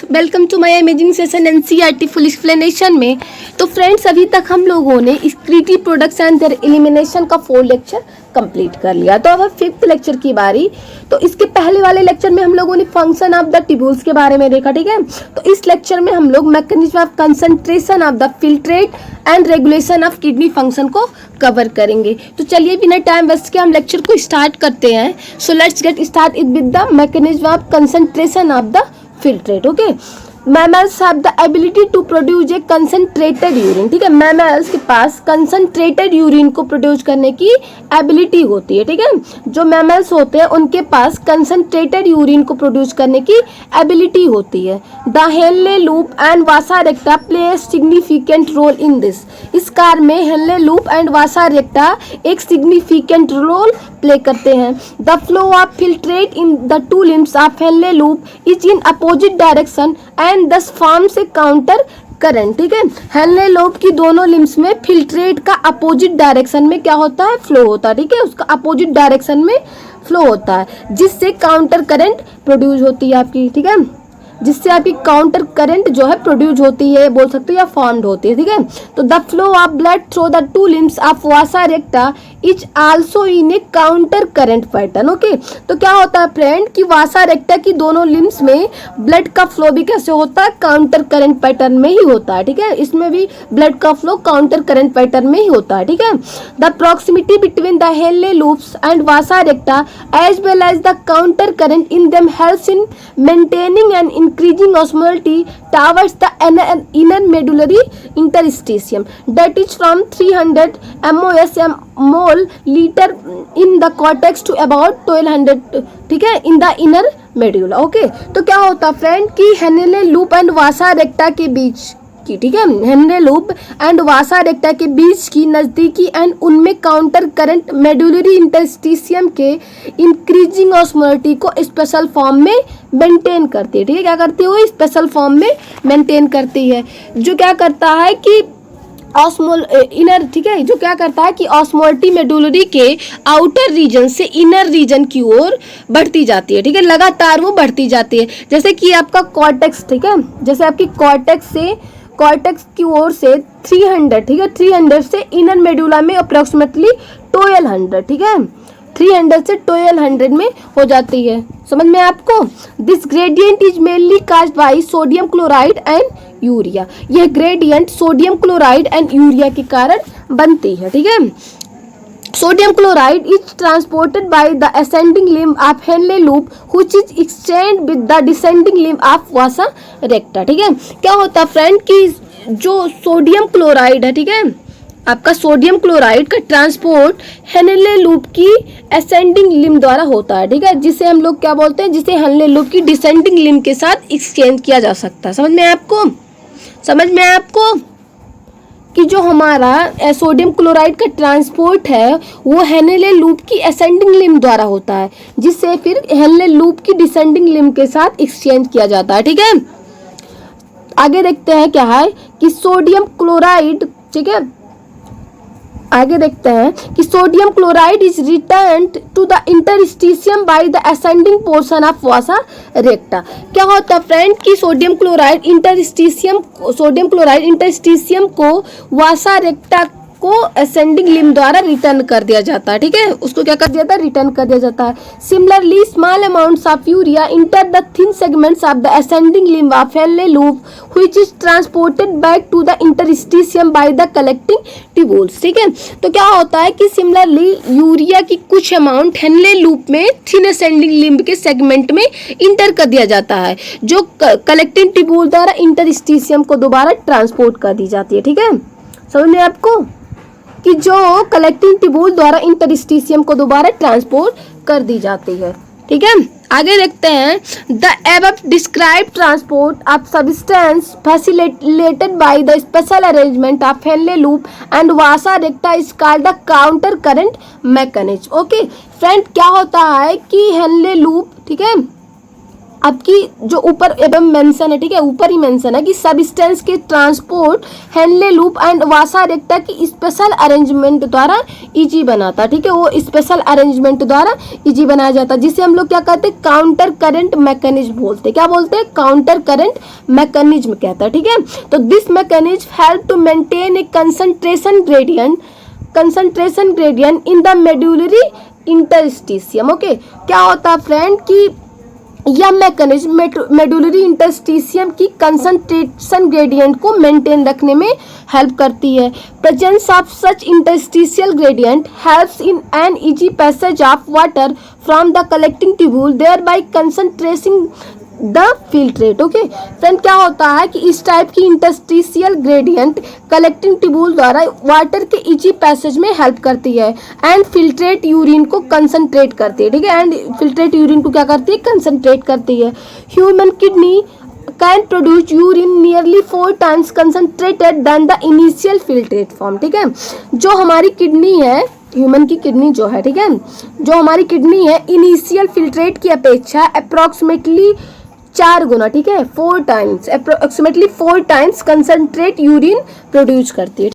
Welcome to my amazing session NCERT full explanation में। तो friends, अभी तक हम लोगों ने excretory products and their elimination का 4 लेक्चर कंप्लीट कर लिया। तो अब 5th लेक्चर की बारी। तो इसके पहले वाले लेक्चर में हम लोगों ने फंक्शन ऑफ द टिब्यूल्स के बारे में देखा, ठीक है। तो इस लेक्चर में हम लोग mechanism of concentration of the filtrate and regulation of kidney function को कवर करेंगे। तो चलिए बिना टाइम वेस्ट के हम लेक्चर को स्टार्ट करते हैं। So let's get start with the mechanism of concentration of the filtrate. Okay, mammals have the ability to produce a concentrated urine. ठीक है, mammals के पास concentrated urine को प्रोड्यूस करने की एबिलिटी होती है। ठीक है, जो mammals होते हैं उनके पास concentrated urine को प्रोड्यूस करने की एबिलिटी होती है। The Henle loop and vasa recta play a significant role in this. इस कार में Henle loop and vasa recta एक significant role प्ले करते हैं। The flow of filtrate in the 2 limbs of Henle loop is in opposite direction and दस forms a counter current. ठीक है, Henle loop की दोनों लिम्स में फिल्ट्रेट का अपोजिट डायरेक्शन में क्या होता है, फ्लो होता है। ठीक है, उसका अपोजिट डायरेक्शन में फ्लो होता है, जिससे काउंटर करंट प्रोड्यूस होती है आपकी। ठीक है, जिससे आपकी काउंटर करंट जो है प्रोड्यूस होती है, बोल सकते हो, या फॉर्म्ड होती है। ठीक है, तो the flow of blood through the 2 limbs of vasa रेक्टा is also in A counter current pattern. Okay, तो क्या होता है फ्रेंड कि वासा रेक्टा की दोनों लिम्स में ब्लड का फ्लो भी कैसे होता है, काउंटर करंट पैटर्न में ही होता है। ठीक है, इसमें भी ब्लड का फ्लो काउंटर करंट पैटर्न में ही होता है। ठीक है, the proximity between the Henle loops and vasa recta as well as the counter current in them helps in maintaining and increasing osmolality towards the inner medullary interstitium that is from 300 mol liter in the cortex to about 1200, ठीक है, in the inner medulla। Okay, तो क्या होता friend कि Henle loop and vasa रेक्टा के बीच की, ठीक है, हेनले लूप एंड वासा रेक्टा के बीच की नजदीकी एंड उनमें काउंटर करंट मेडुलरी इंटरस्टिशियम के इंक्रीजिंग ऑस्मोलिटी को स्पेशल फॉर्म में मेंटेन करती है। ठीक है, क्या करती है वो, स्पेशल फॉर्म में मेंटेन करती है, जो क्या करता है कि ऑस्मोल इनर, ठीक है, जो क्या करता है कि ऑस्मोलिटी मेडुलरी के आउटर रीजन से इनर रीजन की ओर बढ़ती जाती है। ठीक है, लगातार वो बढ़ती जाती है। जैसे कि आपका कॉर्टेक्स, ठीक है, जैसे आपकी कॉर्टेक्स की ओर से 300, ठीक है, 300 से इनर मेडुला में अप्रोक्सीमेटली 1200, ठीक है, 300 से 1200 में हो जाती है। समझ में आपको? This gradient is mainly caused by sodium chloride and urea. यह gradient sodium chloride and urea के कारण बनती है। ठीक है, sodium chloride is transported by the ascending limb of Henle loop which is exchanged with the descending limb of vasa recta। ठीक है, क्या होता है फ्रेंड कि जो सोडियम क्लोराइड है, ठीक है, आपका सोडियम क्लोराइड का ट्रांसपोर्ट हेनले लूप की असेंडिंग लिम्ब द्वारा होता है। ठीक है, जिसे हम लोग क्या बोलते हैं, जिसे हेनले लूप की डिसेंडिंग लिम्ब के साथ एक्सचेंज किया जा सकता है। समझ में आपको? समझ में आपको कि जो हमारा सोडियम क्लोराइड का ट्रांसपोर्ट है वो हेनले लूप की असेंडिंग लिम्ब द्वारा होता है, जिससे फिर हेनले लूप की डिसेंडिंग लिम्ब के साथ एक्सचेंज किया जाता है। ठीक है, आगे देखते हैं क्या है कि सोडियम क्लोराइड, ठीक है, आगे देखते हैं कि sodium chloride is returned to the interstitium by the ascending portion of vasa recta. क्या होता है फ्रेंड कि सोडियम क्लोराइड इंटरस्टिशियम को वासा रेक्टा को असेंडिंग लिम्ब द्वारा रिटर्न कर दिया जाता है। ठीक है, उसको क्या कर दिया जाता है, रिटर्न कर दिया जाता है। Similarly small amounts of urea enter the thin segments of the ascending limb of Henle loop which is transported back to the interstitium by the collecting tubules. ठीक है, तो क्या होता है कि सिमिलरली यूरिया की कुछ अमाउंट हेनले लूप में थिन असेंडिंग लिम्ब के सेगमेंट में इंटर कर दिया जाता है, जो कलेक्टिंग ट्यूब्यूल द्वारा इंटरस्टिशियम को दोबारा ट्रांसपोर्ट कर दी जाती है। ठीक है, समझ में आपको कि जो कलेक्टिंग ट्यूब्यूल द्वारा इंटरस्टिशियम को दोबारा ट्रांसपोर्ट कर दी जाती है। ठीक है, आगे देखते हैं the above described transport of substance facilitated by the special arrangement of Henle loop and vasa रेक्टा is called the counter current mechanism. Okay friend, क्या होता है कि हेनले लूप, ठीक है, आपकी जो ऊपर एवं मेंशन है, ठीक है, ऊपर ही मेंशन है कि सब्सटेंस के transport Henle loop and vasa रेक्टा की स्पेशल अरेंजमेंट द्वारा इजी बनाता, ठीक है, वो स्पेशल अरेंजमेंट द्वारा इजी बनाया जाता है, जिसे हम लोग क्या कहते हैं, काउंटर करंट मैकेनिज्म बोलते हैं। क्या बोलते हैं? काउंटर करंट मैकेनिज्म कहता है, ठीक है। तो this mechanism help to maintain a concentration gradient in the medullary interstitium. Okay, क्या होता है फ्रेंड कि यह मैकेनिज्म मेडुलरी इंटरस्टिशियम की कंसंट्रेशन ग्रेडियंट को मेंटेन रखने में हेल्प करती है। Presence of such interstitial gradient helps in an easy passage of water from the collecting tubule thereby concentrating the filtrate. Okay friend, क्या होता है कि इस टाइप की इंटरस्टिशियल ग्रेडियंट कलेक्टिंग ट्यूब्यूल द्वारा वाटर के इजी पैसेज में help करती है एंड फिल्ट्रेट यूरिन को कंसंट्रेट करती है, ठीक है, एंड फिल्ट्रेट यूरिन को क्या करती है? कंसंट्रेट करती है। Human kidney can produce urine nearly 4 times concentrated than the initial filtrate form, ठीक है। जो हमारी किडनी है, ह्यूमन की किडनी जो है, ठीक है, जो हमारी किडनी है इनिशियल फिल्ट्रेट की अपेक्षा अप्रोक्सीमेटली 4 गुना, ठीक है, 4 times, approximately 4 times concentrate urine produce करती है।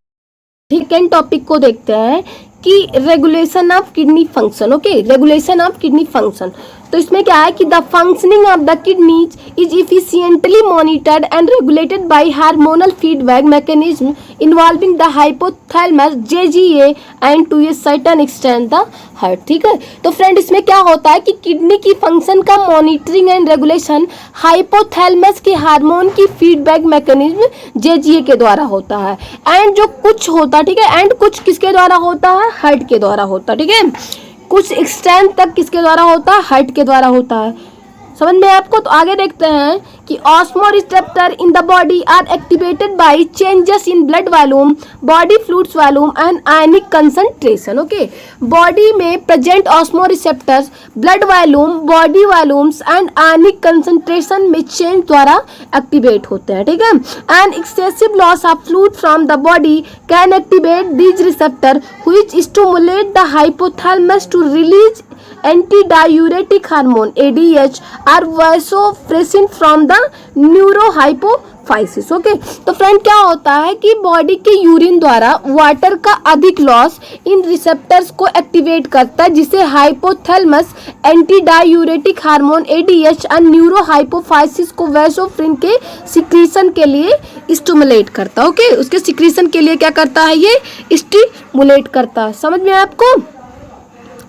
सेकेंड टॉपिक को देखते हैं कि regulation of kidney function. Okay, regulation of kidney function, तो इसमें क्या है कि the functioning of the kidneys is efficiently monitored and regulated by hormonal feedback mechanism involving the hypothalamus, JGA and to a certain extent the heart, ठीक है। तो friend, इसमें क्या होता है कि किडनी की फंक्शन का मॉनिटरिंग एंड रेगुलेशन हाइपोथैलेमस के हार्मोन की फीडबैक मैकेनिज्म जेजीए के द्वारा होता है, एंड जो कुछ होता है, ठीक है, एंड कुछ किसके द्वारा होता है? हार्ट के द्वारा होता है, ठीक है, कुछ एक्सटेंट तक किसके द्वारा होता है? हार्ट के द्वारा होता है। समझ में आपको? तो आगे देखते हैं कि osmoreceptor in the body are activated by changes in blood volume, body fluids volume and ionic concentration. Okay, body में present osmoreceptors blood volume, body volumes and ionic concentration में चेंज द्वारा एक्टिवेट होते हैं, ठीक है। And excessive loss of fluid from the body can activate these receptor which stimulate the hypothalamus to release antidiuretic hormone ADH और vasopressin from the neurohypophysis. Okay, तो friend, क्या होता है कि बॉडी के यूरिन द्वारा वाटर का अधिक लॉस इन रिसेप्टर्स को एक्टिवेट करता है, जिसे हाइपोथैलेमस एंटी-डायूरेटिक हार्मोन ADH और न्यूरोहाइपोफाइसिस को वैसोप्रेसिन के सिक्रीशन के लिए स्टिमुलेट करता है। ओके, उसके सिक्रीशन के लिए क्या करता है? ये स्टिमुलेट करता है। समझ में आपको?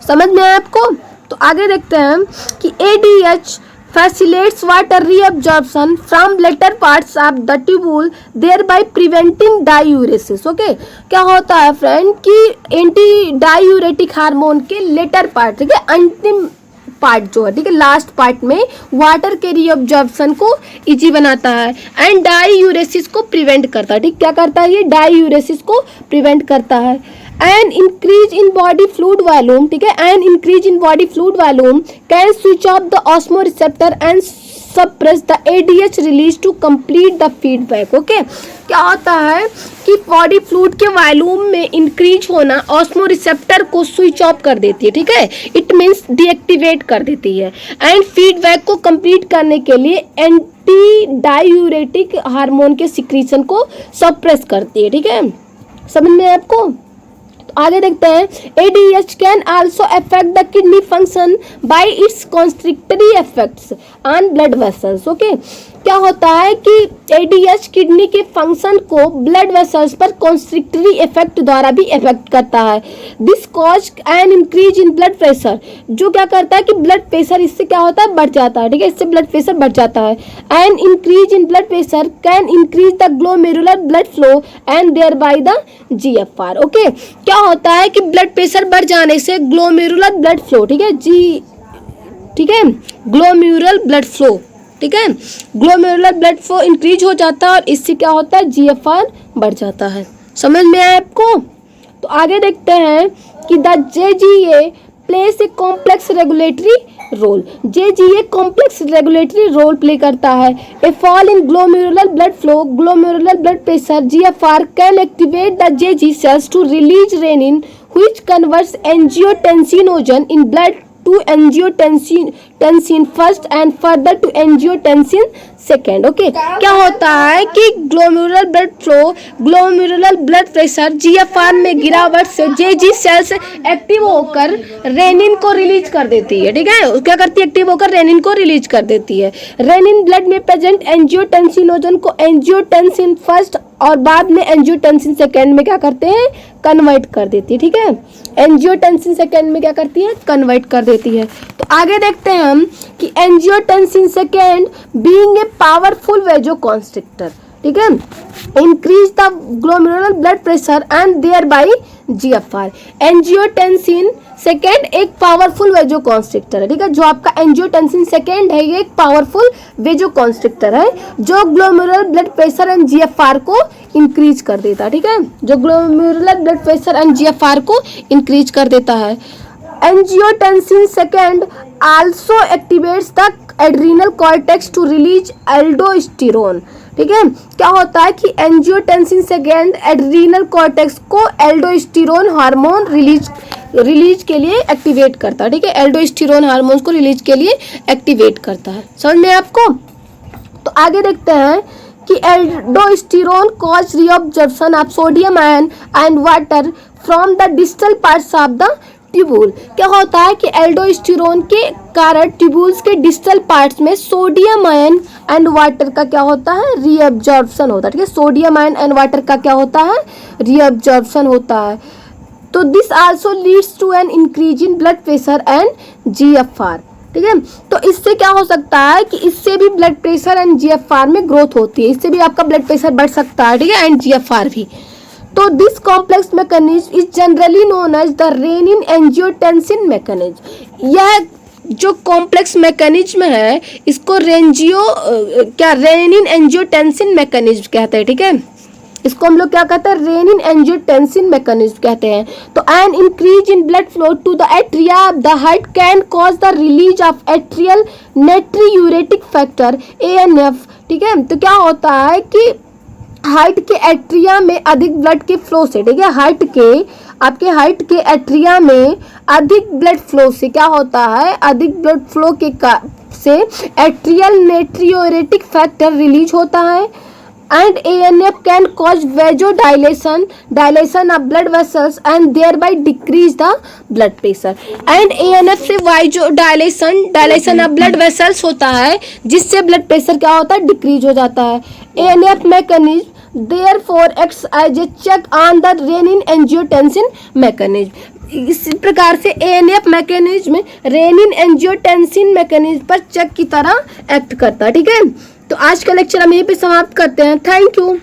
समझ में आपको? तो आगे देखते हैं कि ADH facilitates water reabsorption from later parts of the tubule, thereby preventing diuresis। Okay, क्या होता है फ्रेंड कि एंटी डायूरेटिक हार्मोन के लेटर पार्ट, ठीक है, अंतिम पार्ट जो है, ठीक है, लास्ट पार्ट में वाटर के रीअब्जॉर्प्शन को इजी बनाता है एंड डायूरेसिस को प्रिवेंट करता है, ठीक, क्या करता है? ये डायूरेसिस को प्रिवेंट करता है। And increase in body fluid volume, ठीक है, and increase in body fluid volume can switch off the osmoreceptor and suppress the ADH release to complete the feedback. Okay, क्या होता है कि बॉडी फ्लूइड के वॉल्यूम में इंक्रीज होना osmoreceptor को स्विच ऑफ कर देती है, ठीक है, इट मींस डीएक्टिवेट कर देती है, एंड फीडबैक को कंप्लीट करने के लिए एंटी डायूरेटिक हार्मोन के सिक्रीशन को सप्रेस करती है, ठीक है। समझ में आपको? आगे देखते हैं ADH can also affect the kidney function by it's constrictory effects on blood vessels. Okay, क्या होता है कि ADH किडनी के फंक्शन को ब्लड वेसल्स पर कॉन्स्ट्रिक्टरी इफेक्ट द्वारा भी इफेक्ट करता है। This cause an increase in blood pressure, जो क्या करता है कि ब्लड प्रेशर इससे क्या होता है? बढ़ जाता है, ठीक है, इससे ब्लड प्रेशर बढ़ जाता है। And increase in blood pressure can increase the glomerular blood flow and thereby the GFR। Okay, क्या होता है कि ब्लड प्रेशर बढ़ जाने से ग्लोमेरुलर ब्लड फ्लो, ठीक है, ठीक है, ग्लोमेरुलर ब्लड फ्लो, ठीक है, ग्लोमेरुलर ब्लड फ्लो इंक्रीज हो जाता है और इससे क्या होता है? GFR बढ़ जाता है। समझ में आया आपको? तो आगे देखते हैं कि the JGA places a complex regulatory role. JGA complex regulatory role play करता है। A fall in glomerular blood flow, glomerular blood pressure, GFR can activate the JG cells to release renin which converts angiotensinogen in blood to angiotensin first and further to angiotensin second. Okay, क्या होता है कि glomerular blood flow, glomerular blood pressure, GFR में गिरावट से जेजी sales active होकर rennin को release कर देती है। ठीक है, क्या करती है? एक्टिव होकर रेनिन को रिलीज कर देती है। रेनिन ब्लड में प्रेजेंट एंजियोटेंसिनोजन को एंजियोटेंसिन फर्स्ट और बाद में एंजियोटेंसिन सेकेंड में क्या करते हैं? कन्वर्ट कर देती है। ठीक है, एंजियोटेंसिन सेकेंड में क्या करती है? कन्वर्ट कर देती है। तो आगे देखते हैं हम कि angiotensin second being a powerful vasoconstrictor, ठीक है, increase the glomerular blood pressure and thereby GFR. Angiotensin second एक पावरफुल वेजोकॉन्स्ट्रिक्टर है। ठीक है, जो आपका एंजियोटेंसिन सेकेंड है ये एक पावरफुल वेजोकॉन्स्ट्रिक्टर है जो glomerular blood pressure and GFR को इंक्रीज कर देता है। ठीक है, जो glomerular blood pressure and GFR को इंक्रीज कर देता है। Angiotensin second also activates the adrenal cortex to release aldosterone. ठीक है, क्या होता है कि एंजियोटेंसिन सेकेंड एड्रीनल कॉर्टेक्स को एल्डोस्टेरोन हार्मोन रिलीज के लिए एक्टिवेट करता है। ठीक है, एल्डोस्टेरोन हार्मोन को रिलीज के लिए एक्टिवेट करता है। समझ में आपको? तो आगे देखते हैं कि aldosterone cause reabsorption of sodium ion and water from the distal parts of the tubule. क्या होता है कि एल्डोस्टेरोन के कारण ट्यूबुल्स के डिस्टल पार्ट्स में सोडियम आयन एंड वाटर का क्या होता है? रीअब्जॉर्प्शन होता है। ठीक है, सोडियम आयन एंड वाटर का क्या होता है? रीअब्जॉर्प्शन होता है। तो this also leads to an increase in blood pressure and GFR. ठीक है, तो इससे क्या हो सकता है कि इससे भी ब्लड प्रेशर एंड जीएफआर में ग्रोथ होती है, इससे भी आपका ब्लड प्रेशर बढ़ सकता है। ठीक है, एंड जीएफआर भी। तो this complex mechanism is generally known as the renin angiotensin mechanism. यह जो कॉम्प्लेक्स मैकेनिज्म है इसको रेनिन एंजियोटेंसिन मैकेनिज्म कहते हैं। ठीक है, इसको हम लोग क्या कहते हैं? रेनिन एंजियोटेंसिन मैकेनिज्म कहते हैं। तो an increase in blood flow to the atria of the heart can cause the release of atrial natriuretic factor ANF। ठीक है, तो क्या होता है कि हार्ट के एट्रिया में अधिक ब्लड के फ्लो से, ठीक है, आपके हार्ट के एट्रिया में अधिक ब्लड फ्लो से क्या होता है? अधिक ब्लड फ्लो से एट्रियल नाइट्रियूरेटिक फैक्टर रिलीज होता है and ANF can cause vasodilation of blood vessels and thereby decrease the blood pressure। and ANF से vasodilation of blood vessels होता है जिससे ब्लड प्रेशर क्या होता है? डिक्रीज हो जाता है। ANF mechanism therefore acts as a check on the renin angiotensin mechanism। इस प्रकार से ANF mechanism rennin angiotensin mechanism पर चेक की तरह एक्ट करता है। ठीक है, तो आज का लेक्चर हम यहीं पे समाप्त करते हैं। Thank you.